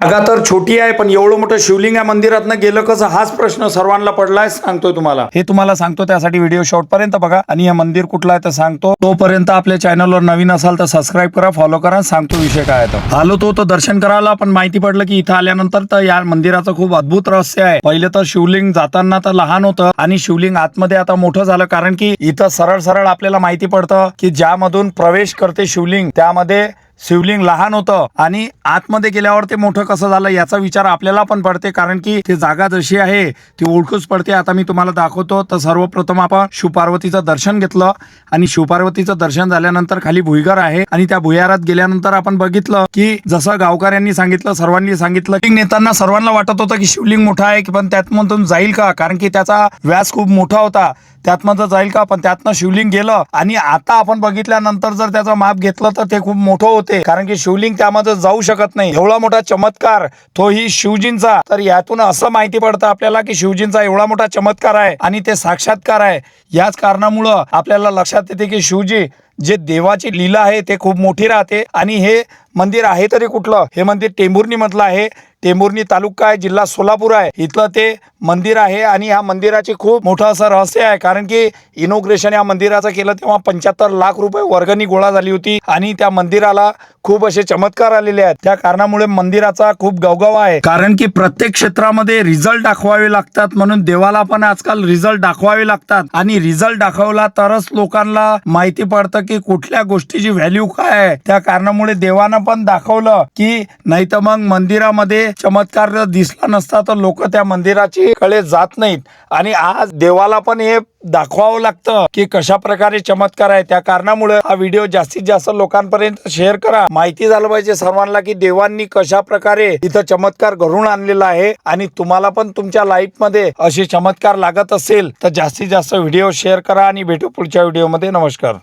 जागा तर छोटी आहे, पण एवढं मोठं शिवलिंग या मंदिरातनं गेलं कसं, हाच प्रश्न सर्वांना पडलाय. सांगतोय तुम्हाला, हे तुम्हाला सांगतो, त्यासाठी व्हिडिओ शेवटपर्यंत बघा. आणि हे मंदिर कुठलं आहे तर सांगतो. तोपर्यंत आपल्या चॅनलवर नवीन असाल तर सबस्क्राईब करा, फॉलो करा. सांगतो विषय काय आहे. तर आलो तो दर्शन करायला, पण माहिती पडलं की इथं आल्यानंतर तर या मंदिराचं खूप अद्भुत रहस्य आहे. पहिले तर शिवलिंग जाताना तर लहान होतं आणि शिवलिंग आतमध्ये आता मोठं झालं, कारण की इथं सरळ सरळ आपल्याला माहिती पडतं की ज्यामधून प्रवेश करते शिवलिंग, त्यामध्ये शिवलिंग लहान होतं आणि आतमध्ये गेल्यावर ते मोठं कसं झालं याचा विचार आपल्याला पण पडते, कारण की ती जागा जशी आहे ती ओळखूच पडते. आता मी तुम्हाला दाखवतो. तर सर्वप्रथम आपण शिवपार्वतीचं दर्शन घेतलं आणि शिवपार्वतीचं दर्शन झाल्यानंतर खाली भुईगर आहे आणि त्या भुयारात गेल्यानंतर आपण बघितलं की जसं गावकऱ्यांनी सांगितलं, सर्वांनी सांगितलं, की नेताना सर्वांना वाटत होतं की शिवलिंग मोठा आहे, पण त्यातमधून जाईल का, कारण की त्याचा व्यास खूप मोठा होता, त्यातमधून जाईल का, पण त्यातनं शिवलिंग गेलं. आणि आता आपण बघितल्यानंतर जर त्याचं माप घेतलं तर ते खूप मोठं होते, कारण की शिवलिंग त्यामध्ये जाऊ शकत नाही. एवढा मोठा चमत्कार तो ही शिवजींचा. तर यातून असं माहिती पडतं आपल्याला की शिवजींचा एवढा मोठा चमत्कार आहे आणि ते साक्षात्कार आहे. याच कारणामुळं आपल्याला लक्षात येते की शिवजी जे देवाची लीला आहे ते खूप मोठी राहते. आणि हे मंदिर आहे तरी कुठलं, हे मंदिर टेंभुर्णी मधलं आहे. टेंभुर्णी तालुका आहे, जिल्हा सोलापूर आहे, इथलं ते मंदिर आहे. आणि या मंदिराचे खूप मोठं असं रहस्य आहे, कारण की इनॉग्रेशन या मंदिराचं केलं तेव्हा 75 लाख रुपये वर्गणी गोळा झाली होती आणि त्या मंदिराला खूप असे चमत्कार आलेले आहेत. त्या कारणामुळे मंदिराचा खूप गवगवा आहे, कारण की प्रत्येक क्षेत्रामध्ये रिझल्ट दाखवावे लागतात, म्हणून देवाला पण आजकाल रिझल्ट दाखवावे लागतात. आणि रिझल्ट दाखवला तरच लोकांना माहिती पडतं की कुठल्या गोष्टीची व्हॅल्यू काय आहे. त्या कारणामुळे देवानं पण दाखवलं की नाही तर मग मंदिरामध्ये चमत्कार जर दिसला नसता तर लोक त्या मंदिराची कडे जात नाहीत. आणि आज देवाला पण हे दाखवावं लागतं की कशा प्रकारे चमत्कार आहे. त्या कारणामुळे हा व्हिडिओ जास्तीत जास्त लोकांपर्यंत शेअर करा. माहिती झालं पाहिजे सर्वांना की देवांनी कशा प्रकारे इथं चमत्कार घडवून आणलेला आहे. आणि तुम्हाला पण तुमच्या लाईफ मध्ये असे चमत्कार लागत असेल तर जास्तीत जास्त व्हिडिओ शेअर करा आणि भेटू पुढच्या व्हिडिओ मध्ये. नमस्कार.